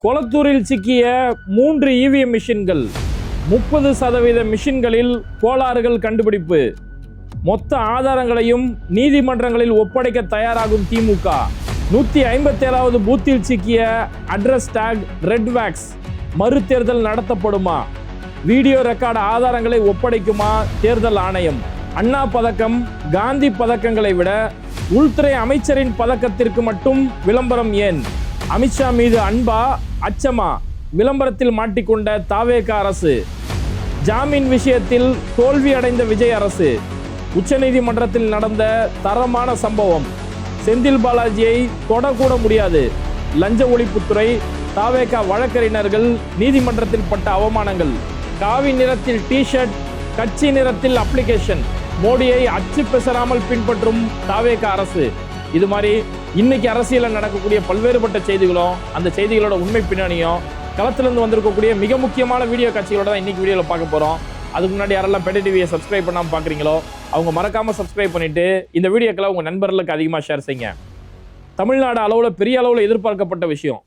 கொளத்தூரில் சிக்கிய 3 இவிஎம் மிஷின்கள், 30% மிஷின்களில் கோளாறுகள் கண்டுபிடிப்பு. மொத்த ஆதாரங்களையும் நீதிமன்றங்களில் ஒப்படைக்க தயாராகும் திமுக. 157வது பூத்தில் சிக்கிய அட்ரஸ் டேக் ரெட் வேக்ஸ். மறு தேர்தல் நடத்தப்படுமா? வீடியோ ரெக்கார்டு ஆதாரங்களை ஒப்படைக்குமா தேர்தல் ஆணையம்? அண்ணா பதக்கம், காந்தி பதக்கங்களை விட உள்துறை அமைச்சரின் பதக்கத்திற்கு மட்டும் விளம்பரம் ஏன்? அமித்ஷா மீது அன்பா அச்சமா? விளம்பரத்தில் மாட்டிக்கொண்ட தாவேக அரசு. ஜாமீன் விஷயத்தில் தோல்வி அடைந்த விஜய் அரசு. உச்சநீதிமன்றத்தில் நடந்த தரமான சம்பவம். செந்தில் பாலாஜியை தொடக்கூட முடியாது. லஞ்ச ஒழிப்புத்துறை, தாவேக வழக்கறிஞர்கள் நீதிமன்றத்தில் பட்ட அவமானங்கள். காவி நிறத்தில் டிஷர்ட், கட்சி நிறத்தில் அப்ளிகேஷன். மோடியை அச்சு பெசராமல் பின்பற்றும் தாவேக அரசு. இது மாதிரி இன்னைக்கு அரசியலில் நடக்கக்கூடிய பல்வேறுபட்ட செய்திகளும் அந்த செய்திகளோட உண்மை பின்னணியும் களத்திலிருந்து வந்திருக்கக்கூடிய மிக முக்கியமான வீடியோ காட்சிகளோட தான் இன்னைக்கு வீடியோவில் பார்க்க போகிறோம். அதுக்கு முன்னாடி யாரெல்லாம் பெட்டை டிவியை சப்ஸ்கிரைப் பண்ணாமல் பார்க்குறீங்களோ அவங்க மறக்காமல் சப்ஸ்கிரைப் பண்ணிட்டு இந்த வீடியோக்களை உங்கள் நண்பர்களுக்கு அதிகமாக ஷேர் செய்யுங்க. தமிழ்நாடு அளவில் பெரிய அளவில் எதிர்பார்க்கப்பட்ட விஷயம்.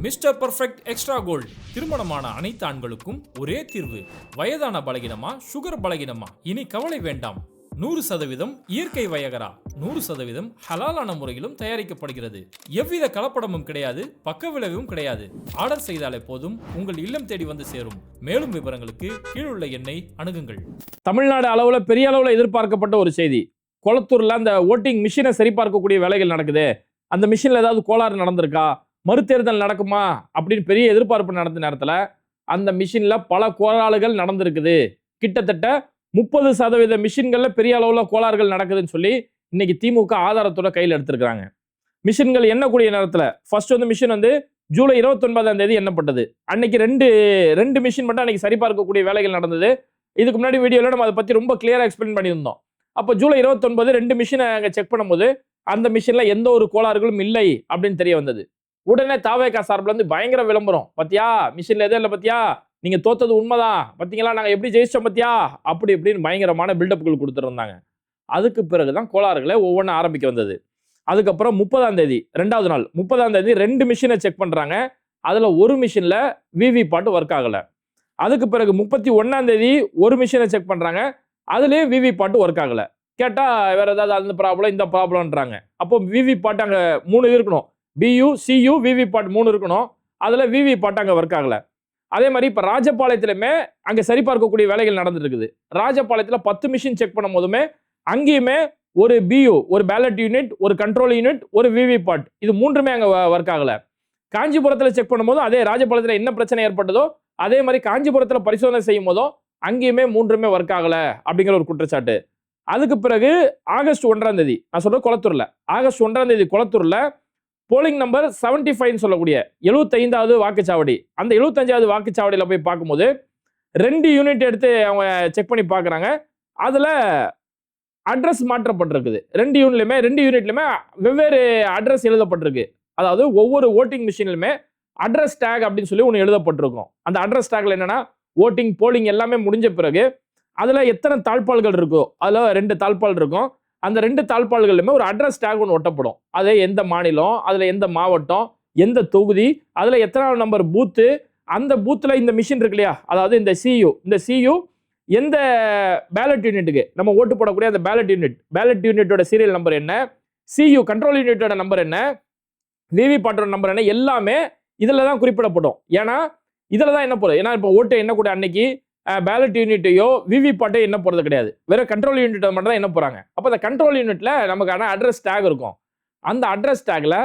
Mister perfect extra gold. திருமணமான அனைத்து ஆண்களுக்கும் ஒரே தீர்வு. வயதான பலகினமா, சுகர் பலகினமா, இனி கவலை வேண்டாம். 100% இயற்கை வயகரா, 100% ஹலாலான முறையிலும் தயாரிக்கப்படுகிறது. எவ்வித கலப்படமும் கிடையாது, பக்க விளைவும் கிடையாது. ஆர்டர் செய்தாலே போதும், உங்கள் இல்லம் தேடி வந்து சேரும். மேலும் விவரங்களுக்கு கீழுள்ள எண்ணை அணுகுங்கள். தமிழ்நாடு அளவில் பெரிய அளவில் எதிர்பார்க்கப்பட்ட ஒரு செய்தி. கொளத்தூர்ல அந்த ஓட்டிங் மிஷினை சரிபார்க்கக்கூடிய வேலைகள் நடக்குது. அந்த மிஷின்ல ஏதாவது கோளாறு நடந்திருக்கா, மறுதேர்தல் நடக்குமா அப்படின்னு பெரிய எதிர்பார்ப்பு நடந்த நேரத்தில் அந்த மிஷின்ல பல கோளாறுகள் நடந்திருக்குது. கிட்டத்தட்ட 30% மிஷின்கள்ல பெரிய அளவுல கோளாறுகள் நடக்குதுன்னு சொல்லி இன்னைக்கு திமுக ஆதாரத்தோட கையில் எடுத்திருக்காங்க. மிஷின்கள் எண்ணக்கூடிய நேரத்தில் ஃபர்ஸ்ட் மிஷின் ஜூலை 29ஆம் தேதி எண்ணப்பட்டது. அன்னைக்கு ரெண்டு மிஷின் மட்டும் அன்னைக்கு சரிபார்க்கக்கூடிய வேலைகள் நடந்தது. இதுக்கு முன்னாடி வீடியோல நம்ம அதை பத்தி ரொம்ப கிளியரா எக்ஸ்பிளைன் பண்ணியிருந்தோம். அப்போ ஜூலை 29 2 மிஷினை அங்கே செக் பண்ணும்போது அந்த மிஷின்ல எந்த ஒரு கோளாறுகளும் இல்லை அப்படின்னு தெரிய வந்தது. உடனே தாவேகா சார்பில் பயங்கர விளம்பரம். பத்தியா மிஷின்ல எதுவும் இல்லை, பத்தியா நீங்க தோத்தது உண்மைதான், பார்த்தீங்களா நாங்கள் எப்படி ஜெயிச்சோம் பத்தியா, அப்படி இப்படின்னு பயங்கரமான பில்டப்புகள் கொடுத்துருந்தாங்க. அதுக்கு பிறகுதான் கோளாறுகளை ஒவ்வொன்றும் ஆரம்பிக்க வந்தது. அதுக்கப்புறம் 30ஆம் தேதி 2வது நாள் 30ஆம் தேதி 2 மிஷினை செக் பண்றாங்க. அதுல ஒரு மிஷின்ல விவி பாட்டு ஒர்க் ஆகல. அதுக்கு பிறகு 31ஆம் தேதி ஒரு மிஷினை செக் பண்றாங்க. அதுலயே விவி பாட்டு ஒர்க் ஆகல. கேட்டா வேற ஏதாவது அந்த ப்ராப்ளம் இந்த ப்ராப்ளம்ன்றாங்க. அப்போ விவி பாட்டு அங்க 3 இருக்கணும். பியூ சியூ விவி பாட்டு 3 இருக்கணும். அதுல விவி பாட்டு அங்க ஒர்க் ஆகல. அதே மாதிரி இப்ப ராஜபாளையத்திலுமே அங்க சரிபார்க்கக்கூடிய வேலைகள் நடந்துட்டு இருக்குது. ராஜபாளையத்துல 10 மிஷின் செக் பண்ணும் போதுமே அங்கேயுமே ஒரு பியூ, ஒரு பேலட் யூனிட், ஒரு கண்ட்ரோல் யூனிட், ஒரு விவி பாட், இது 3மே அங்க ஒர்க் ஆகல. காஞ்சிபுரத்துல செக் பண்ணும்போது அதே ராஜபாளையத்துல என்ன பிரச்சனை ஏற்பட்டதோ அதே மாதிரி காஞ்சிபுரத்துல பரிசோதனை செய்யும் போதும் அங்கேயுமே 3மே ஒர்க் ஆகல அப்படிங்கிற ஒரு குற்றச்சாட்டு. அதுக்கு பிறகு ஆகஸ்ட் 1ஆம் தேதி நான் சொல்றது கொளத்தூர்ல, ஆகஸ்ட் 1ஆம் தேதி கொளத்தூர்ல போலிங் நம்பர் 75 சொல்லக்கூடிய 75வது வாக்குச்சாவடி. அந்த 75வது வாக்குச்சாவடியில் போய் பார்க்கும்போது 2 யூனிட் எடுத்து அவங்க செக் பண்ணி பார்க்குறாங்க. அதில் அட்ரஸ் மாற்றப்பட்டிருக்குது. 2 யூனிட்லையுமே வெவ்வேறு அட்ரஸ் எழுதப்பட்டிருக்கு. அதாவது ஒவ்வொரு ஓட்டிங் மிஷின்லையுமே அட்ரஸ் டேக் அப்படின்னு சொல்லி ஒன்று எழுதப்பட்டிருக்கும். அந்த அட்ரஸ் டேக்ல என்னன்னா ஓட்டிங் போலிங் எல்லாமே முடிஞ்ச பிறகு அதில் எத்தனை தாழ்பால்கள் இருக்கோ அதில் 2 தாழ்பால் இருக்கும். அந்த 2 தாழ்பால்களுமே ஒரு அட்ரஸ் டேக் ஒன்று ஒட்டப்படும். அது எந்த மாநிலம், அதில் எந்த மாவட்டம், எந்த தொகுதி, அதில் எத்தனாவது நம்பர் பூத்து, அந்த பூத்தில் இந்த மிஷின் இருக்கு இல்லையா, அதாவது இந்த சியூ எந்த பேலட் யூனிட்டுக்கு நம்ம ஓட்டு போடக்கூடிய அந்த பேலட் யூனிட்டோட சீரியல் நம்பர் என்ன, சியூ கண்ட்ரோல் யூனிட்டோட நம்பர் என்ன, விவி பாட்டோட நம்பர் என்ன, எல்லாமே இதில் தான் குறிப்பிடப்படும். ஏன்னா இதில் தான் என்ன போகுது. ஏன்னா இப்போ ஓட்டு எண்ணக்கூடிய அன்னைக்கு பேலட் யூனிட்டையோ விவி பாட்டையோ என்ன போறது கிடையாது. வேற கண்ட்ரோல் யூனிட் மட்டும் தான் என்ன போறாங்க. அப்போ அந்த கண்ட்ரோல் யூனிட்ல நமக்கான அட்ரஸ் டேக் இருக்கும். அந்த அட்ரஸ் டேக்ல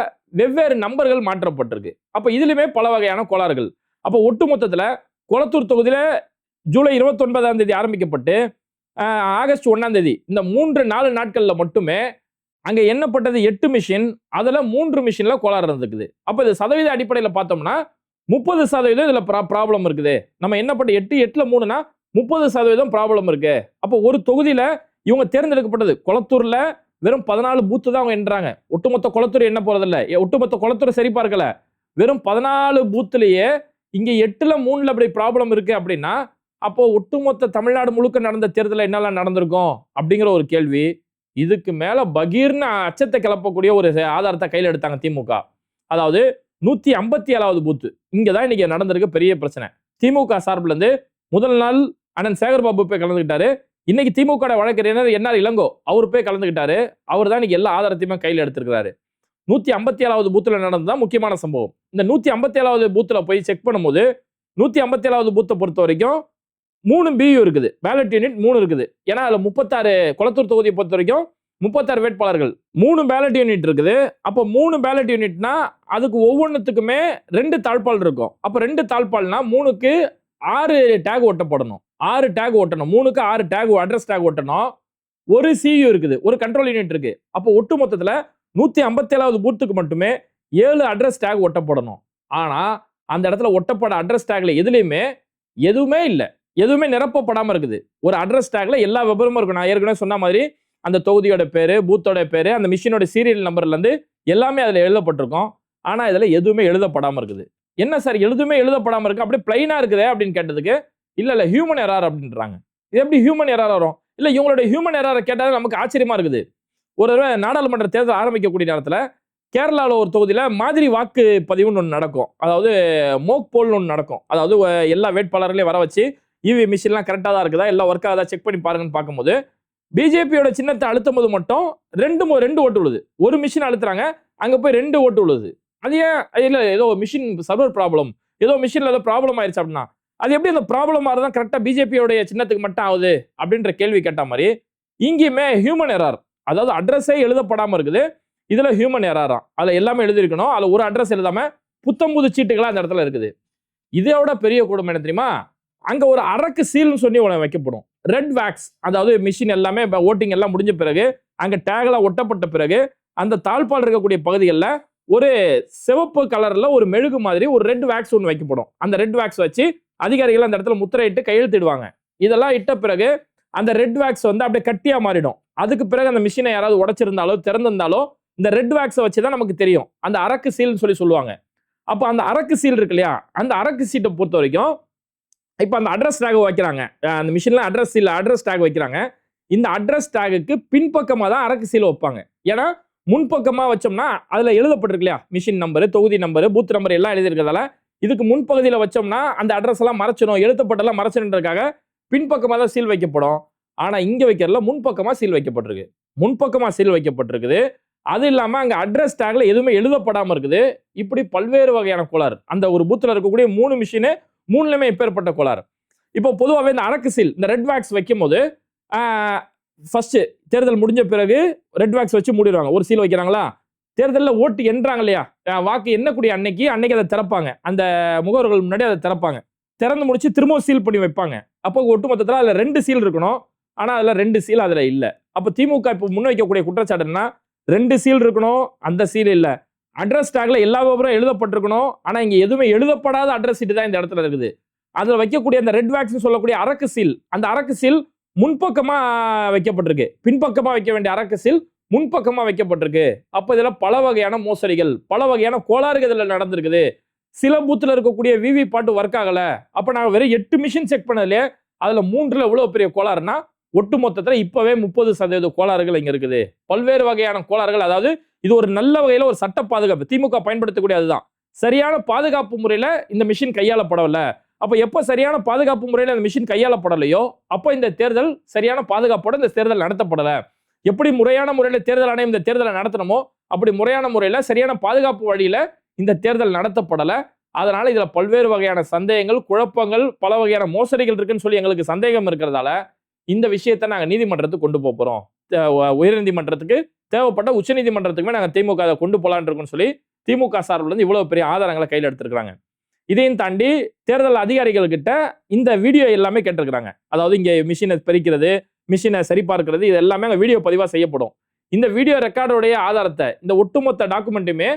வெவ்வேறு நம்பர்கள் மாற்றப்பட்டிருக்கு. அப்போ இதுலயுமே பல வகையான கோளாறுகள். அப்போ ஒட்டு மொத்தத்தில் கொளத்தூர் தொகுதியில ஜூலை 29ஆம் தேதி ஆரம்பிக்கப்பட்டு ஆகஸ்ட் 1ஆம் தேதி இந்த 4 நாட்கள்ல மட்டுமே அங்க எண்ணப்பட்டது 8 மிஷின். அதுல 3 மிஷின்ல கோளாறு இருந்துக்குது. அப்போ இது சதவீத அடிப்படையில் பார்த்தோம்னா 30% இதுல ப்ராப்ளம் இருக்குது. நம்ம என்னப்பட்ட 8 3னா 30% ப்ராப்ளம் இருக்கு. அப்போ ஒரு தொகுதியில இவங்க தேர்ந்தெடுக்கப்பட்டது கொளத்தூர்ல வெறும் 14 பூத்து தான் அவங்க எண்ணுறாங்க. ஒட்டுமொத்த கொளத்தூர் என்ன போறது இல்ல, ஒட்டுமொத்த கொளத்தூர் சரி பார்க்கல. வெறும் 14 பூத்துலயே இங்க 8ல் 3ல் அப்படி ப்ராப்ளம் இருக்கு அப்படின்னா அப்போ ஒட்டுமொத்த தமிழ்நாடு முழுக்க நடந்த தேர்தலில் என்னெல்லாம் நடந்திருக்கும் அப்படிங்கிற ஒரு கேள்வி. இதுக்கு மேல பகீர்னு அச்சத்தை கிளப்பக்கூடிய ஒரு ஆதாரத்தை கையில் எடுத்தாங்க திமுக. அதாவது 157வது பூத்து. இங்கதான் இன்னைக்கு நடந்திருக்க பெரிய பிரச்சனை. திமுக சார்பில் இருந்து முதல் நாள் அண்ணன் சேகர்பாபு போய் கலந்துக்கிட்டாரு. இன்னைக்கு திமுக வழக்கறிஞர் என்ஆர் இளங்கோ அவர் போய் கலந்துக்கிட்டாரு. அவர் தான் இன்னைக்கு எல்லா ஆதாரத்தையுமே கையில் எடுத்திருக்கிறாரு. 157வது பூத்துல நடந்ததுதான் முக்கியமான சம்பவம். இந்த 157வது பூத்துல போய் செக் பண்ணும்போது 157வது பூத்தை பொறுத்த வரைக்கும் 3 பியூ இருக்குது, பேலட் யூனிட் 3 இருக்குது. ஏன்னா அதுல 36 கொளத்தூர் தொகுதியை பொறுத்த வரைக்கும் 36 வேட்பாளர்கள், 3 பேலட் யூனிட் இருக்குது. அப்போ 3 பேலட் யூனிட்னா அதுக்கு ஒவ்வொன்றுத்துக்குமே 2 தாழ்பால் இருக்கும். அப்போ 2 தாழ்பால்னா 3க்கு 6 டேக் ஒட்டப்படணும். 6 டேக் ஒட்டணும். 3க்கு 6 டேக் அட்ரஸ் டேக் ஒட்டணும். ஒரு சியூ இருக்குது, ஒரு கண்ட்ரோல் யூனிட் இருக்கு. அப்போ ஒட்டு மொத்தத்துல 157வது பூத்துக்கு மட்டுமே 7 அட்ரஸ் டேக் ஒட்டப்படணும். ஆனா அந்த இடத்துல ஒட்டப்பட அட்ரஸ் டேக்ல எதுவுமே இல்லை, எதுவுமே நிரப்பப்படாம இருக்குது. ஒரு அட்ரஸ் டேக்ல எல்லா விவரமும் இருக்கும். நான் ஏற்கனவே சொன்ன மாதிரி அந்த தொகுதியோட பேரு, பூத்தோட பேரு, அந்த மிஷினோட சீரியல் நம்பர்ல இருந்து எல்லாமே அதுல எழுதப்பட்டிருக்கும். ஆனா இதுல எதுவுமே எழுதப்படாம இருக்குது. என்ன சார் எதுவுமே எழுதப்படாம இருக்கு, அப்படியே பிளைனா இருக்குதே அப்படின்னு கேட்டதுக்கு இல்ல ஹியூமன் எரர் அப்படின்றாங்க. இது எப்படி ஹியூமன் எரர் வரும்? இல்ல இவங்களுடைய ஹியூமன் எரரை கேட்டாலும் நமக்கு ஆச்சரியமா இருக்குது. ஒரு தடவை நாடாளுமன்ற தேர்தல் ஆரம்பிக்கக்கூடிய நேரத்துல கேரளாவில் ஒரு தொகுதியில மாதிரி வாக்கு பதிவுன்னு ஒன்று நடக்கும். அதாவது மோக் போல்னு ஒன்று நடக்கும். அதாவது எல்லா வேட்பாளர்களையும் வர வச்சு இவி மிஷின்லாம் கரெக்டாக தான் இருக்குதா, எல்லாம் ஒர்க் ஆகுதா செக் பண்ணி பாருங்கன்னு பார்க்கும்போது பிஜேபியோட சின்னத்தை அழுத்தும் போது மட்டும் 2 ஓட்டு விழுது. ஒரு மிஷின் அழுத்துறாங்க, அங்க போய் 2 ஓட்டு விழுது. அது ஏன்? இல்ல ஏதோ மிஷின் சர்வர் ப்ராப்ளம், ஏதோ மிஷின்ல ஏதோ ப்ராப்ளம் ஆயிடுச்சு அப்படின்னா அது எப்படி அந்த ப்ராப்ளம் ஆகுதான் கரெக்டா பிஜேபியோட சின்னத்துக்கு மட்டும் ஆகுது அப்படின்ற கேள்வி கேட்ட மாதிரி இங்கேயுமே ஹியூமன் எரர். அதாவது அட்ரஸே எழுதப்படாம இருக்குது, இதுல ஹியூமன் எரரா. அதுல எல்லாமே எழுதிருக்கணும், அதுல ஒரு அட்ரஸ் எழுதாம புத்தம்புது சீட்டுகளா அந்த இடத்துல இருக்குது. இதோட பெரிய கொடுமை என்ன தெரியுமா? அங்க ஒரு அரக்கு சீல்னு சொல்லி உன வைக்கப்படும். ரெட் வேக்ஸ், அதாவது மிஷின் எல்லாமே ஓட்டிங் எல்லாம் முடிஞ்ச பிறகு அங்க டேக்லாம் ஒட்டப்பட்ட பிறகு அந்த தாழ்பால் இருக்கக்கூடிய பகுதிகளில் ஒரு சிவப்பு கலர்ல ஒரு மெழுகு மாதிரி ஒரு ரெட் வேக்ஸ் ஒன்று வைக்கப்படும். அந்த ரெட் வேக்ஸ் வச்சு அதிகாரிகள் அந்த இடத்துல முத்திரையிட்டு கையெழுத்திடுவாங்க. இதெல்லாம் இட்ட பிறகு அந்த ரெட் வேக்ஸ் வந்து அப்படியே கட்டியா மாறிடும். அதுக்கு பிறகு அந்த மிஷினை யாராவது உடைச்சிருந்தாலோ திறந்திருந்தாலோ இந்த ரெட் வேக்ஸை வச்சுதான் நமக்கு தெரியும். அந்த அரக்கு சீல்னு சொல்லி சொல்லுவாங்க. அப்போ அந்த அரக்கு சீல் இருக்கு இல்லையா, அந்த அரக்கு சீட்டை பொறுத்த வரைக்கும் இப்போ அந்த அட்ரஸ் டேக் வைக்கிறாங்க. அந்த மிஷின்ல அட்ரஸ் சீல் அட்ரஸ் டேக் வைக்கிறாங்க. இந்த அட்ரஸ் டேகுக்கு பின்பக்கமாக தான் அரக்கு சீல் வைப்பாங்க. ஏன்னா முன்பக்கமாக வச்சோம்னா அதுல எழுதப்பட்டிருக்கு இல்லையா, மிஷின் நம்பர், தொகுதி நம்பர், பூத் நம்பர் எல்லாம் எழுதியிருக்கிறதால இதுக்கு முன்பகுதியில் வச்சோம்னா அந்த அட்ரஸ் எல்லாம் மறைச்சிடும், எழுத்தப்பட்டெல்லாம் மறைச்சிடுன்றதுக்காக பின்பக்கமாக தான் சீல் வைக்கப்படும். ஆனா இங்க வைக்கிறதுல முன்பக்கமாக சீல் வைக்கப்பட்டிருக்கு. முன்பக்கமாக சீல் வைக்கப்பட்டிருக்குது. அது இல்லாம அங்க அட்ரஸ் டேக்ல எதுவுமே எழுதப்படாம இருக்குது. இப்படி பல்வேறு வகையான கோளாறு. அந்த ஒரு பூத்துல இருக்கக்கூடிய 3 மிஷினு 3லுமே இப்பேற்பட்ட கோளாறு. இப்போ பொதுவாகவே இந்த அரக்கு சீல், இந்த ரெட் வேக்ஸ் வைக்கும் போது ஃபர்ஸ்ட் தேர்தல் முடிஞ்ச பிறகு ரெட் வேக்ஸ் வச்சு மூடிடுவாங்க. ஒரு சீல் வைக்கிறாங்களா, தேர்தலில் ஓட்டு எண்றாங்க இல்லையா, வாக்கு எண்ணக்கூடிய அன்னைக்கு அதை திறப்பாங்க. அந்த முகவர்கள் முன்னாடி அதை திறப்பாங்க. திறந்து முடிச்சு திரும்பவும் சீல் பண்ணி வைப்பாங்க. அப்போ ஒட்டு மொத்தத்தில் அதுல 2 சீல் இருக்கணும். ஆனா அதுல 2 சீல் அதுல இல்ல. அப்ப திமுக இப்போ முன்வைக்கக்கூடிய குற்றச்சாட்டுன்னா 2 சீல் இருக்கணும், அந்த சீல் இல்ல. அட்ரஸ் டேக்ல எல்லா விவரம் எழுதப்பட்டிருக்கணும், ஆனா இங்க எதுவுமே எழுதப்படாத அட்ரஸ் சீட் தான் இந்த இடத்துல இருக்குது. அதுல வைக்கக்கூடிய அந்த ரெட் வேக்ஸ் சொல்லக்கூடிய அரக்கு சீல், அந்த அரக்கு சீல் முன்பக்கமா வைக்கப்பட்டிருக்கு. பின்பக்கமா வைக்க வேண்டிய அரக்கு சீல் முன்பக்கமா வைக்கப்பட்டிருக்கு. அப்ப இதுல பல வகையான மோசடிகள், பல வகையான கோளாறுகள் இதுல நடந்திருக்குது. சில பூத்துல இருக்கக்கூடிய விவி பாட்டு ஒர்க் ஆகல. அப்ப நாங்க வெறும் 8 மிஷின் செக் பண்ணதுல அதுல 3ல எவ்வளவு பெரிய கோளாறுனா ஒட்டு மொத்தத்துல இப்பவே 30% கோளாறுகள் இங்க இருக்குது. பல்வேறு வகையான கோளாறுகள். அதாவது இது ஒரு நல்ல வகையில ஒரு சட்ட பாதுகாப்பு திமுக பயன்படுத்தக்கூடிய அதுதான். சரியான பாதுகாப்பு முறையில இந்த மிஷின் கையாளப்படவில்ல. அப்ப எப்ப சரியான பாதுகாப்பு முறையில இந்த மிஷின் கையாளப்படலையோ அப்ப இந்த தேர்தல் சரியான பாதுகாப்போட இந்த தேர்தல் நடத்தப்படல. எப்படி முறையான முறையில தேர்தல் ஆணையம் இந்த தேர்தலை நடத்தணுமோ அப்படி முறையான முறையில சரியான பாதுகாப்பு வழியில இந்த தேர்தல் நடத்தப்படல. அதனால இதுல பல்வேறு வகையான சந்தேகங்கள், குழப்பங்கள், பல வகையான மோசடிகள் இருக்குன்னு சொல்லி எங்களுக்கு சந்தேகம் இருக்கிறதால இந்த விஷயத்தை நாங்க நீதிமன்றத்துக்கு கொண்டு போறோம். உயர்நீதிமன்றத்துக்கு தேவைப்பட்ட உச்சநீதிமன்றத்துக்குமே நாங்க திமுக அதை கொண்டு போலான்னு இருக்கோம்னு சொல்லி திமுக சார்பில் இருந்து இவ்வளவு பெரிய ஆதாரங்களை கையில் எடுத்திருக்காங்க. இதையும் தாண்டி தேர்தல் அதிகாரிகள் கிட்ட இந்த வீடியோ எல்லாமே கேட்டிருக்கிறாங்க. அதாவது இங்க மிஷினை பிரிக்கிறது, மிஷினை சரிபார்க்கிறது, இது எல்லாமே அங்க வீடியோ பதிவா செய்யப்படும். இந்த வீடியோ ரெக்கார்டோடைய ஆதாரத்தை, இந்த ஒட்டுமொத்த டாக்குமெண்ட்டுமே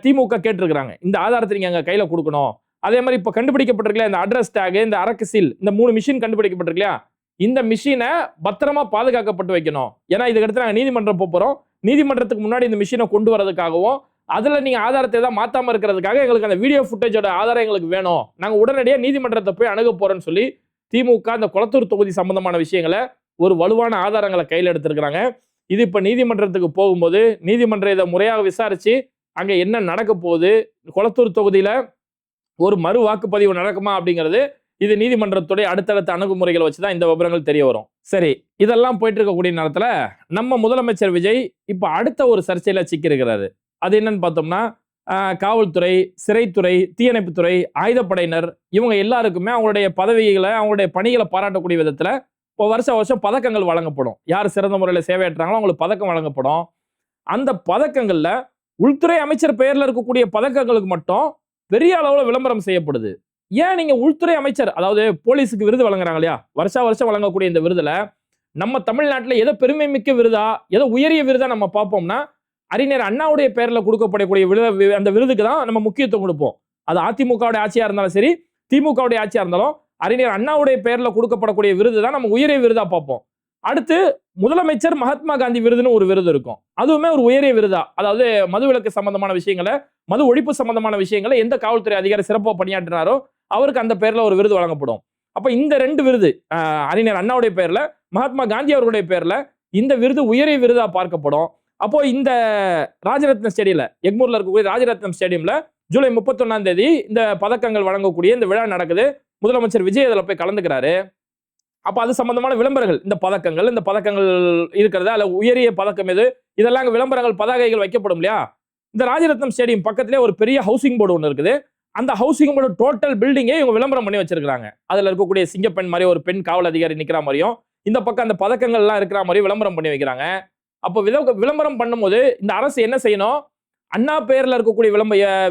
திமுக கேட்டிருக்கிறாங்க. இந்த ஆதாரத்தை நீங்க அங்க கையில கொடுக்கணும். அதே மாதிரி இப்ப கண்டுபிடிக்கப்பட்டிருக்கல இந்த அட்ரஸ் டேக், இந்த அரக்கு சீல், இந்த 3 மிஷின் கண்டுபிடிக்கப்பட்டிருக்கலையா, இந்த மிஷினை பத்திரமா பாதுகாக்கப்பட்டு வைக்கணும். ஏன்னா இதுக்கு அடுத்து நாங்க நீதிமன்றம் போறோம். நீதிமன்றத்துக்கு முன்னாடி இந்த மிஷினை கொண்டு வரதுக்காகவும் அதுல நீங்க ஆதாரத்தை தான் மாத்தாம இருக்கிறதுக்காக எங்களுக்கு அந்த வீடியோ ஃபுட்டேஜோட ஆதாரம் எங்களுக்கு வேணும். நாங்க உடனடியாக நீதிமன்றத்தை போய் அணுக போறோம்னு சொல்லி திமுக அந்த கொளத்தூர் தொகுதி சம்பந்தமான விஷயங்களை ஒரு வலுவான ஆதாரங்களை கையில் எடுத்திருக்கிறாங்க. இது இப்ப நீதிமன்றத்துக்கு போகும்போது நீதிமன்றம் இதை முறையாக விசாரிச்சு அங்க என்ன நடக்க போகுது, கொளத்தூர் தொகுதியில ஒரு மறு வாக்குப்பதிவு நடக்குமா அப்படிங்கிறது இது நீதிமன்றத்துடைய அடுத்தடுத்த அணுகுமுறைகளை வச்சுதான் இந்த விவரங்கள் தெரிய வரும். சரி, இதெல்லாம் போயிட்டு இருக்கக்கூடிய நேரத்துல நம்ம முதலமைச்சர் விஜய் இப்ப அடுத்த ஒரு சர்ச்சையில சிக்கியிருக்கிறாரு. அது என்னன்னு பார்த்தோம்னா, காவல்துறை, சிறைத்துறை, தீயணைப்புத்துறை, ஆயுதப்படையினர் இவங்க எல்லாருக்குமே அவங்களுடைய பதவிகளை, அவங்களுடைய பணிகளை பாராட்டக்கூடிய விதத்துல இப்போ வருஷம் பதக்கங்கள் வழங்கப்படும். யார் சிறந்த முறையில் சேவையாற்றாங்களோ அவங்களுக்கு பதக்கம் வழங்கப்படும். அந்த பதக்கங்கள்ல உள்துறை அமைச்சர் பெயர்ல இருக்கக்கூடிய பதக்கங்களுக்கு மட்டும் பெரிய அளவுல விளம்பரம் செய்யப்படுது. ஏன் நீங்க உள்துறை அமைச்சர், அதாவது போலீஸுக்கு விருது வழங்குறாங்க இல்லையா, வருஷம் வழங்கக்கூடிய இந்த விருதுல நம்ம தமிழ்நாட்டுல எதை பெருமை மிக்க விருதா, எதை உயரிய விருதா நம்ம பார்ப்போம்னா, அறிஞர் அண்ணாவுடைய பெயர்ல கொடுக்கப்படக்கூடிய அந்த விருதுக்கு தான் நம்ம முக்கியத்துவம் கொடுப்போம். அது அதிமுகவுடைய ஆட்சியா இருந்தாலும் சரி, திமுகவுடைய ஆட்சியா இருந்தாலும் அறிஞர் அண்ணாவுடைய பெயர்ல கொடுக்கப்படக்கூடிய விருது தான் நம்ம உயரிய விருதா பார்ப்போம். அடுத்து முதலமைச்சர் மகாத்மா காந்தி விருதுன்னு ஒரு விருது இருக்கும். அதுவுமே ஒரு உயரிய விருதா, அதாவது மதுவிலக்கு சம்பந்தமான விஷயங்களை, மது ஒழிப்பு சம்பந்தமான விஷயங்களை எந்த காவல்துறை அதிகாரி சிறப்பாக பணியாற்றினாரோ அவருக்கு அந்த பெயர்ல ஒரு விருது வழங்கப்படும். அப்ப இந்த 2 விருது, அறிஞர் அண்ணாவுடைய பெயர்ல, மகாத்மா காந்தி அவர்களுடைய பெயர்ல இந்த விருது உயரிய விருதா பார்க்கப்படும். அப்போ இந்த ராஜரத்னம் ஸ்டேடியம்ல, எக்மூர்ல இருக்கக்கூடிய ராஜரத்னம் ஸ்டேடியம்ல ஜூலை 31ஆம் தேதி இந்த பதக்கங்கள் வழங்கக்கூடிய இந்த விழா நடக்குது. முதலமைச்சர் விஜய் அதில் போய் கலந்துக்கிறாரு. அப்ப அது சம்பந்தமான விளம்பரங்கள், இந்த பதக்கங்கள் இருக்கிறதா, அல்ல உயரிய பதக்கம் எது, இதெல்லாம் விளம்பரங்கள், பதாகைகள் வைக்கப்படும் இல்லையா. இந்த ராஜரத்னம் ஸ்டேடியம் பக்கத்திலே ஒரு பெரிய ஹவுசிங் போர்டு ஒன்று இருக்குது. அந்த ஹவுசிங் போர்டு டோட்டல் பில்டிங்கே இவங்க விளம்பரம் பண்ணி வச்சிருக்காங்க. அதுல இருக்கக்கூடிய சிங்கப்பெண் மாதிரி ஒரு பெண் காவல் அதிகாரி நிக்கிற மாதிரியும், இந்த பக்கம் அந்த பதக்கங்கள் எல்லாம் இருக்கிற மாதிரி விளம்பரம் பண்ணி வைக்கிறாங்க. அப்போ விளம்பரம் பண்ணும்போது இந்த அரசு என்ன செய்யணும், அண்ணா பெயர்ல இருக்கக்கூடிய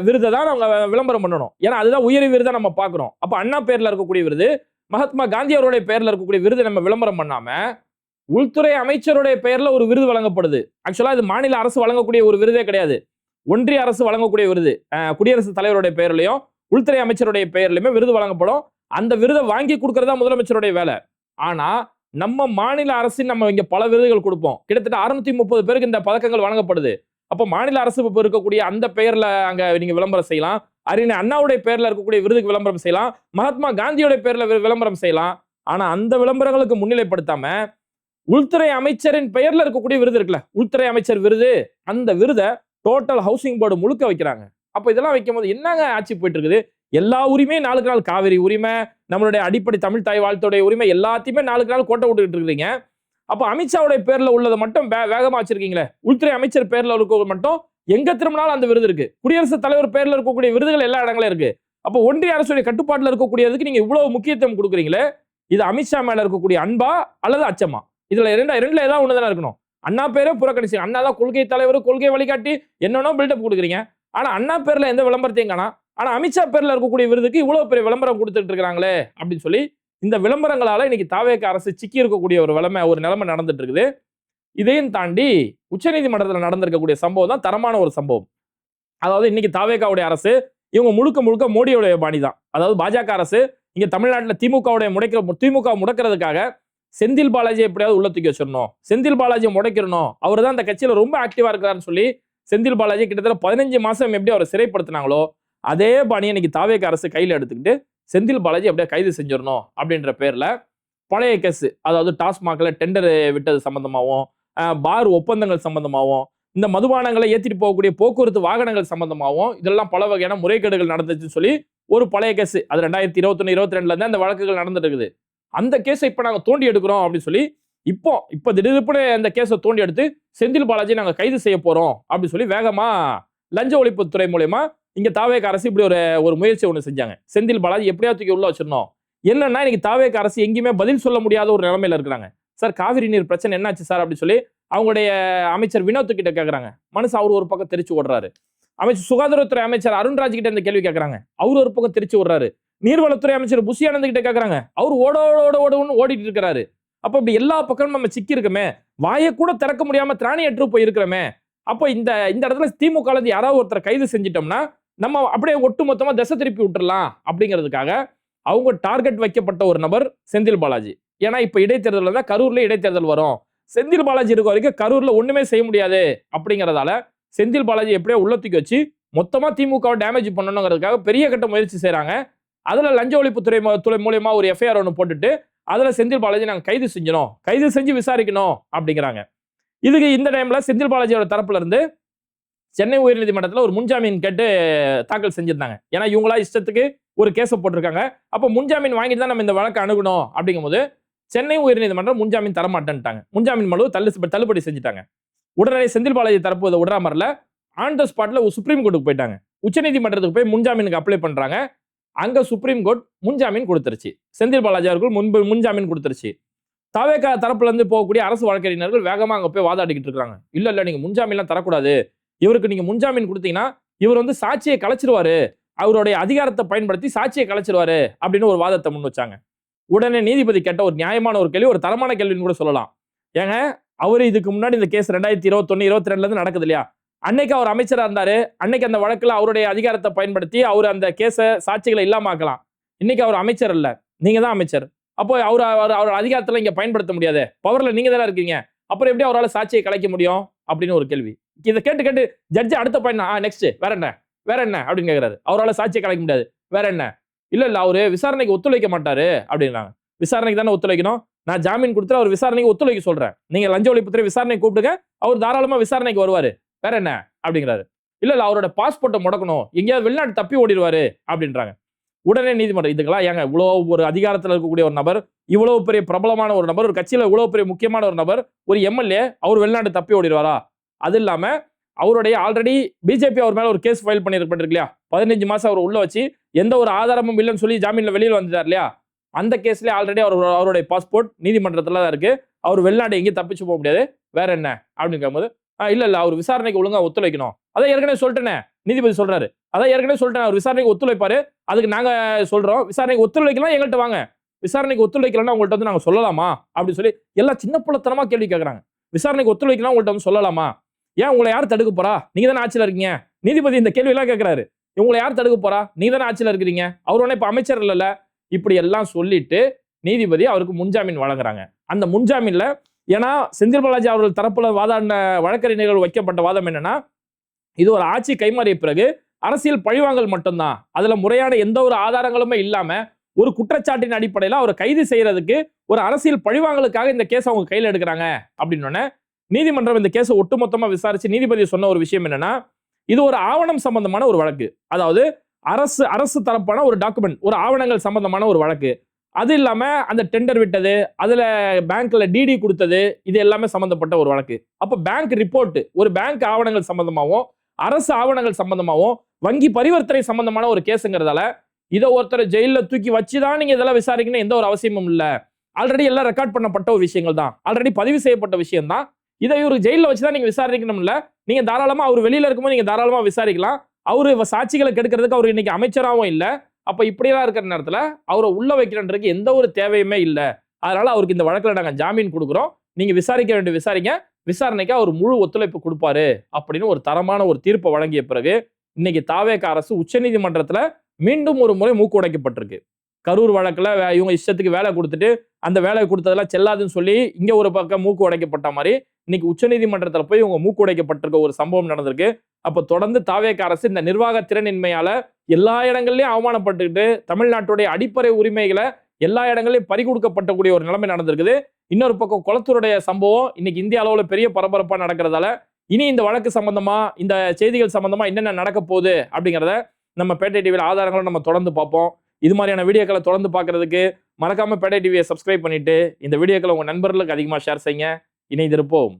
விருதை தான் அவங்க விளம்பரம் பண்ணணும். ஏன்னா அதுதான் உயரிய விருதை நம்ம பார்க்கிறோம். அப்ப அண்ணா பெயர்ல இருக்கக்கூடிய விருது, மகாத்மா காந்தி அவருடைய பெயர்ல இருக்கக்கூடிய விருது நம்ம விளம்பரம் பண்ணாம, உள்துறை அமைச்சருடைய பெயர்ல ஒரு விருது வழங்கப்படுது. ஆக்சுவலா இது மாநில அரசு வழங்கக்கூடிய ஒரு விருதே கிடையாது, ஒன்றிய அரசு வழங்கக்கூடிய விருது. குடியரசுத் தலைவருடைய பெயர்லயும் உள்துறை அமைச்சருடைய பெயர்லயுமே விருது வழங்கப்படும். அந்த விருதை வாங்கி கொடுக்கறதா முதலமைச்சருடைய வேலை. ஆனா நம்ம மாநில அரசு நம்ம இங்க பல விருதுகள் கொடுப்போம். கிட்டத்தட்ட 630 பேருக்கு இந்த பதக்கங்கள் வழங்கப்படுது. அப்ப மாநில அரசு இருக்கக்கூடிய அந்த பெயர்ல அங்க நீங்க விளம்பரம் செய்யலாம். அறிஞர் அண்ணாவுடைய பெயர்ல இருக்கக்கூடிய விருதுக்கு விளம்பரம் செய்யலாம். மகாத்மா காந்தியோட பெயர்ல விளம்பரம் செய்யலாம். ஆனா அந்த விளம்பரங்களுக்கு முன்னிலைப்படுத்தாம உள்துறை அமைச்சரின் பெயர்ல இருக்கக்கூடிய விருது இருக்குல்ல, உள்துறை அமைச்சர் விருது, அந்த விருதை டோட்டல் ஹவுசிங் போர்டு முழுக்க வைக்கிறாங்க. அப்ப இதெல்லாம் வைக்கும் போது என்னங்க ஆட்சி போயிட்டு இருக்குது? எல்லா உரிமையும் நாளுக்கு நாள், காவிரி உரிமை, நம்மளுடைய அடிப்படை தமிழ் தாய் வாழ்த்துடைய உரிமை, எல்லாத்தையுமே நாளுக்கு நாள் கோட்டை விட்டுக்கிட்டு இருக்கீங்க. அப்ப அமித்ஷாவுடைய பேர்ல உள்ளதை மட்டும் வேகமா வச்சிருக்கீங்களே, உள்துறை அமைச்சர் பேர்ல இருக்க மட்டும் எங்க திரும்பினாலும் அந்த விருது இருக்கு. குடியரசுத் தலைவர் பேர்ல இருக்கக்கூடிய விருதுகள் எல்லா இடங்களும் இருக்கு. அப்ப ஒன்றிய அரசுடைய கட்டுப்பாட்டுல இருக்கக்கூடியதுக்கு நீங்க இவ்வளவு முக்கியத்துவம் கொடுக்குறீங்களே, இது அமித்ஷா மேல இருக்கக்கூடிய அன்பா அல்லது அச்சமா? இதுல ரெண்டுல ஏதாவது ஒண்ணுதானே இருக்கணும். அண்ணா பேரே புறக்கணிச்சு, அண்ணா தான் கொள்கை தலைவர், கொள்கை வழிகாட்டி, என்னென்ன பில்டப் கொடுக்குறீங்க. ஆனா அண்ணா பேர்ல எந்த விளம்பரத்தையும் காணா. ஆனா அமித்ஷா பேர்ல இருக்கக்கூடிய விருதுக்கு இவ்வளவு பெரிய விளம்பரம் கொடுத்துட்டு இருக்காங்களே அப்படின்னு சொல்லி, இந்த விளம்பரங்களால இன்னைக்கு தாவேக அரசு சிக்கி இருக்கக்கூடிய ஒரு நிலைமை நடந்துட்டு இருக்குது. இதையும் தாண்டி உச்சநீதிமன்றத்தில் நடந்திருக்கக்கூடிய சம்பவம் தான் தரமான ஒரு சம்பவம். அதாவது இன்னைக்கு தாவேகாவுடைய அரசு இவங்க முழுக்க மோடியோடைய பாணி தான். அதாவது பாஜக அரசு இங்க தமிழ்நாட்டில் திமுக முடக்கிறதுக்காக செந்தில் பாலாஜி எப்படியாவது உள்ள தூக்கி வச்சிடணும், செந்தில் பாலாஜியை முடைக்கிறணும், அவர் தான் அந்த கட்சியில ரொம்ப ஆக்டிவா இருக்கிறாருன்னு சொல்லி செந்தில் பாலாஜி கிட்டத்தட்ட 15 மாசம் எப்படி அவரை சிறைப்படுத்தினாங்களோ அதே பாணியை இன்னைக்கு தாவேக அரசு கையில எடுத்துக்கிட்டு செந்தில் பாலாஜி அப்படியே கைது செஞ்சிடணும் அப்படின்ற பேர்ல பழைய கேஸ், அதாவது டாஸ்மாக்ல டெண்டர் விட்டது சம்பந்தமாகவும், பார் ஒப்பந்தங்கள் சம்பந்தமாகவும், இந்த மதுபானங்களை ஏற்றிட்டு போகக்கூடிய போக்குவரத்து வாகனங்கள் சம்பந்தமாகவும் இதெல்லாம் பல வகையான முறைகேடுகள் நடந்துச்சுன்னு சொல்லி ஒரு பழைய கேஸ், அது 2021, 22ல இருந்து அந்த வழக்குகள் நடந்துட்டு இருக்குது. அந்த கேஸை இப்ப நாங்க தோண்டி எடுக்கிறோம் அப்படின்னு சொல்லி இப்ப திடீர்னு அந்த கேஸை தோண்டி எடுத்து செந்தில் பாலாஜி நாங்க கைது செய்ய போறோம் அப்படின்னு சொல்லி வேகமா லஞ்ச ஒழிப்புத்துறை மூலமா இங்க தாவேக அரசு இப்படி ஒரு முயற்சி ஒண்ணு செஞ்சாங்க. செந்தில் பாலாஜி எப்படியாவது தூக்கி உள்ள வச்சிடணும். என்னன்னா இன்னைக்கு தாவேக அரசு எங்கேயுமே பதில் சொல்ல முடியாத ஒரு நிலைமையில இருக்கிறாங்க. சார் காவிரி நீர் பிரச்சனை என்னாச்சு சார் அப்படின்னு சொல்லி அவங்களுடைய அமைச்சர் வினோத் கிட்ட கேட்கறாங்க. மனுஷன் அவர் ஒரு பக்கம் தெரிச்சு ஓடுறாரு. அமைச்சர் சுகாதாரத்துறை அமைச்சர் அருண்ராஜ் கிட்ட இந்த கேள்வி கேட்கறாங்க. அவர் ஒரு பக்கம் தெரிச்சு ஓடுறாரு. நீர்வளத்துறை அமைச்சர் புஷி ஆனந்த் கிட்ட கேட்கறாங்க. அவர் ஓடோன்னு ஓடிட்டு இருக்கிறாரு. அப்ப இப்படி எல்லா பக்கமும் நம்ம சிக்கி இருக்கமே, வாயை கூட திறக்க முடியாம திராணியற்று போய் இருக்கிறோமே. அப்போ இந்த இடத்துல திமுக யாராவது ஒருத்தரை கைது செஞ்சிட்டோம்னா நம்ம அப்படியே ஒட்டு மொத்தமா திசை திருப்பி விட்டுறலாம் அப்படிங்கிறதுக்காக அவங்க டார்கெட் வைக்கப்பட்ட ஒரு நபர் செந்தில் பாலாஜி. ஏன்னா இப்ப இடைத்தேர்தல் தான், கரூர்ல இடைத்தேர்தல் வரும், செந்தில் பாலாஜி இருக்க வரைக்கும் கரூர்ல ஒண்ணுமே செய்ய முடியாது அப்படிங்கறதால செந்தில் பாலாஜி எப்படியோ உள்ள தூக்கி வச்சு மொத்தமா திமுக டேமேஜ் பண்ணணுங்கிறதுக்காக பெரிய கட்ட முயற்சி செய்யறாங்க. அதுல லஞ்ச ஒழிப்புத்துறை மூலமா ஒரு எஃப்ஐஆர் ஒன்று போட்டுட்டு அதுல செந்தில் பாலாஜி நாங்க கைது செஞ்சு விசாரிக்கணும் அப்படிங்கிறாங்க. இதுக்கு இந்த டைம்ல செந்தில் பாலாஜியோட தரப்புல இருந்து சென்னை உயர்நீதிமன்றத்தில் ஒரு முன்ஜாமீன் கேட்டு தாக்கல் செஞ்சிருந்தாங்க. ஏன்னா இவங்களா இஷ்டத்துக்கு ஒரு கேஸை போட்டிருக்காங்க. அப்போ முன்ஜாமீன் வாங்கிட்டு தான் நம்ம இந்த வழக்கை அணுகணும் அப்படிங்கும்போது சென்னை உயர்நீதிமன்றம் முன்ஜாமீன் தரமாட்டேன்ட்டாங்க. முன்ஜாமீன் மனு தள்ளுபடி செஞ்சுட்டாங்க. உடனே செந்தில் பாலாஜி தரப்பு இதை விடாமல ஆன் த ஸ்பாட்ல சுப்ரீம் கோர்ட்டுக்கு போயிட்டாங்க. உச்சநீதிமன்றத்துக்கு போய் முன்ஜாமீனுக்கு அப்ளை பண்றாங்க. அங்க சுப்ரீம் கோர்ட் முன்ஜாமீன் கொடுத்துருச்சு. செந்தில் பாலாஜி அவர்கள் முன்ஜாமீன் கொடுத்துருச்சு. தாவேகா தரப்புல இருந்து போகக்கூடிய அரசு வழக்கறிஞர்கள் வேகமா அங்க போய் வாதாடிக்கிட்டு இருக்காங்க. இல்ல நீங்க முன்ஜாமீன்லாம் தரக்கூடாது. இவருக்கு நீங்க முன்ஜாமீன் கொடுத்தீங்கன்னா இவர் சாட்சியை கலைச்சிருவாரு. அவருடைய அதிகாரத்தை பயன்படுத்தி சாட்சியை கலைச்சிருவாரு அப்படின்னு ஒரு வாதத்தை முன் வச்சாங்க. உடனே நீதிபதி கேட்ட ஒரு நியாயமான ஒரு கேள்வி, ஒரு தரமான கேள்வின்னு கூட சொல்லலாம். ஏங்க அவரு இதுக்கு முன்னாடி இந்த கேஸ் 2021, 22ல இருந்து நடக்குது இல்லையா? அன்னைக்கு அவர் அமைச்சரா இருந்தாரு. அன்னைக்கு அந்த வழக்குல அவருடைய அதிகாரத்தை பயன்படுத்தி அவர் அந்த கேஸ சாட்சிகளை இல்லாம ஆக்கலாம். இன்னைக்கு அவர் அமைச்சர் இல்ல, நீங்க தான் அமைச்சர். அப்போ அவர் அதிகாரத்துல இங்க பயன்படுத்த முடியாது. பவர்ல நீங்க தானே இருக்கீங்க. அப்புறம் எப்படி அவரால் சாட்சியை கலைக்க முடியும் அப்படின்னு ஒரு கேள்வி. இதை கேட்டு ஜட்ஜ் அடுத்த பாயிண்ட் நெக்ஸ்ட் வேற என்ன அப்படின்னு கேட்கிறாரு. அவரால் சாட்சியை கலைக்க முடியாது, வேற என்ன? இல்ல அவரு விசாரணைக்கு ஒத்துழைக்க மாட்டாரு அப்படின்னாங்க. விசாரணைக்கு தானே ஒத்துழைக்கணும். நான் ஜாமீன் கொடுத்து அவர் விசாரணைக்கு ஒத்துழைக்க சொல்றேன். நீங்க லஞ்ச ஒழிப்புத்துறை விசாரணை கூப்பிடுங்க, அவர் தாராளமா விசாரணைக்கு வருவாரு. வேற என்ன அப்படிங்கிறாரு. இல்ல அவரோட பாஸ்போர்ட்டை முடக்கணும், எங்கேயாவது வெளிநாட்டு தப்பி ஓடிடுவாரு அப்படின்றாங்க. உடனே நீதிமன்றம் இதுக்கெல்லாம் ஏங்க இவ்வளவு ஒரு அதிகாரத்தில் இருக்கக்கூடிய ஒரு நபர், இவ்வளவு பெரிய பிரபலமான ஒரு நபர், ஒரு கட்சியில இவ்வளவு பெரிய முக்கியமான ஒரு நபர், ஒரு எம்எல்ஏ அவர் வெளிநாட்டு தப்பி ஓடிடுவாரா? அது இல்லாம அவருடைய ஆல்ரெடி பிஜேபி அவர் மேல ஒரு கேஸ் ஃபைல் பண்ணிருப்பட்டிருக்கு இல்லையா? 15 மாசம் அவர் உள்ள வச்சு எந்த ஒரு ஆதாரமும் இல்லைன்னு சொல்லி ஜாமீன்ல வெளியில வந்துட்டார் இல்லையா? அந்த கேஸ்ல ஆல்ரெடி அவருடைய பாஸ்போர்ட் நீதிமன்றத்துல தான் இருக்கு. அவர் வெளிநாடு எங்கேயும் தப்பிச்சு போக முடியாது. வேற என்ன அப்படின்னு கேட்கும்போது இல்ல அவர் விசாரணைக்கு ஒழுங்கா ஒத்துழைக்கணும். அதான் ஏற்கனவே சொல்லிட்டேனே, நீதிபதி சொல்றாரு. அதான் ஏற்கனவே சொல்லிட்டேன், அவர் விசாரணைக்கு ஒத்துழைப்பாரு. அதுக்கு நாங்க சொல்றோம், விசாரணைக்கு ஒத்துழைக்கலாம் எங்கள்கிட்ட வாங்க. விசாரணைக்கு ஒத்துழைக்கலன்னா உங்கள்கிட்ட நாங்க சொல்லலாமா அப்படின்னு சொல்லி எல்லாம் சின்ன புள்ளத்தனமா கேள்வி கேட்கறாங்க. விசாரணைக்கு ஒத்துழைக்கலாம் உங்கள்கிட்ட சொல்லலாமா? ஏன் உங்களை யார் தடுக்க போறா? நீங்க தானே ஆட்சியில் இருக்கீங்க. நீதிபதி இந்த கேள்வி எல்லாம் கேட்கிறாரு. உங்களை யார் தடுக்க போறா? நீங்க தானே ஆட்சியில் இருக்கிறீங்க. அவர் ஒன்னும் இப்ப அமைச்சர் இல்ல. இப்படி எல்லாம் சொல்லிட்டு நீதிபதி அவருக்கு முன்ஜாமீன் வழங்குறாங்க. அந்த முன்ஜாமீன்ல ஏன்னா செந்தில் பாலாஜி அவர்கள் தரப்புல வாதாடின வழக்கறிஞர்கள் வைக்கப்பட்ட வாதம் என்னன்னா, இது ஒரு ஆட்சி கைமாறிய பிறகு அரசியல் பழிவாங்கல் மட்டும்தான். அதுல முறையான எந்த ஒரு ஆதாரங்களுமே இல்லாம ஒரு குற்றச்சாட்டின் அடிப்படையில் அவரை கைது செய்யறதுக்கு ஒரு அரசியல் பழிவாங்கலுக்காக இந்த கேஸ் அவங்க கையில எடுக்கிறாங்க அப்படின்னு நீதிமன்றம் இந்த கேஸை ஒட்டுமொத்தமா விசாரிச்சு நீதிபதி சொன்ன ஒரு விஷயம் என்னன்னா, இது ஒரு ஆவணம் சம்பந்தமான ஒரு வழக்கு. அதாவது அரசு தரப்பான ஒரு டாக்குமெண்ட், ஒரு ஆவணங்கள் சம்பந்தமான ஒரு வழக்கு. அது இல்லாம அந்த டெண்டர் விட்டது, அதுல பேங்க்ல டிடி கொடுத்தது, இது எல்லாமே சம்பந்தப்பட்ட ஒரு வழக்கு. அப்ப பேங்க் ரிப்போர்ட், ஒரு பேங்க் ஆவணங்கள் சம்பந்தமாவும் அரசு ஆவணங்கள் சம்பந்தமாவும் வங்கி பரிவர்த்தனை சம்பந்தமான ஒரு கேஸுங்கிறதால இதை ஒருத்தர் ஜெயில தூக்கி வச்சுதான் நீங்க இதெல்லாம் விசாரிக்கணும் எந்த ஒரு அவசியமும் இல்ல. ஆல்ரெடி எல்லாம் ரெக்கார்ட் பண்ணப்பட்ட ஒரு விஷயங்கள் தான், ஆல்ரெடி பதிவு செய்யப்பட்ட விஷயம் தான். இதை இவரு ஜெயில வச்சுதான் நீங்க விசாரிக்கணும் இல்ல. நீங்க தாராளமா அவர் வெளியில இருக்கும்போது நீங்க தாராளமா விசாரிக்கலாம். அவரு சாட்சிகளை கெடுக்கிறதுக்கு அவர் இன்னைக்கு அமைச்சராகவும் இல்ல. அப்ப இப்படியெல்லாம் இருக்கிற நேரத்துல அவரை உள்ள வைக்கிறன்றதுக்கு எந்த ஒரு தேவையுமே இல்ல. அதனால அவருக்கு இந்த வழக்குல நாங்க ஜாமீன் கொடுக்குறோம், நீங்க விசாரிக்க வேண்டிய விசாரிங்க, விசாரணைக்கு அவர் முழு ஒத்துழைப்பு கொடுப்பாரு அப்படின்னு ஒரு தரமான ஒரு தீர்ப்பை வழங்கிய பிறகு இன்னைக்கு தாவேகா அரசு உச்சநீதிமன்றத்துல மீண்டும் ஒரு முறை மூக்கு உடைக்கப்பட்டிருக்கு. கரூர் வழக்குல இவங்க இஷ்டத்துக்கு வேலை கொடுத்துட்டு அந்த வேலை கொடுத்ததெல்லாம் செல்லாதுன்னு சொல்லி இங்க ஒரு பக்கம் மூக்கு உடைக்கப்பட்ட மாதிரி இன்னைக்கு உச்சநீதிமன்றத்தில் போய் இவங்க மூக்கு உடைக்கப்பட்டிருக்க ஒரு சம்பவம் நடந்திருக்கு. அப்ப தொடர்ந்து தாவேகா அரசு இந்த நிர்வாக திறனின்மையால எல்லா இடங்கள்லயும் அவமானப்பட்டுக்கிட்டு தமிழ்நாட்டுடைய அடிப்படை உரிமைகளை எல்லா இடங்களையும் பறி கொடுக்கப்பட்டக்கூடிய ஒரு நிலைமை நடந்திருக்குது. இன்னொரு பக்கம் கொளத்தூருடைய சம்பவம் இன்னைக்கு இந்திய அளவுல பெரிய பரபரப்பா நடக்கிறதால இனி இந்த வழக்கு சம்பந்தமா இந்த செய்திகள் சம்பந்தமா என்னென்ன நடக்க போகுது அப்படிங்கிறத நம்ம பேட்டை டிவியில் ஆதாரங்களை நம்ம தொடர்ந்து பார்ப்போம். இது மாதிரியான வீடியோக்களை தொடர்ந்து பார்க்கறதுக்கு மறக்காம பேட்டை டிவியை சப்ஸ்கிரைப் பண்ணிட்டு இந்த வீடியோக்களை உங்க நண்பர்களுக்கு அதிகமாக ஷேர் செய்யுங்க. இணைந்திருப்போம்.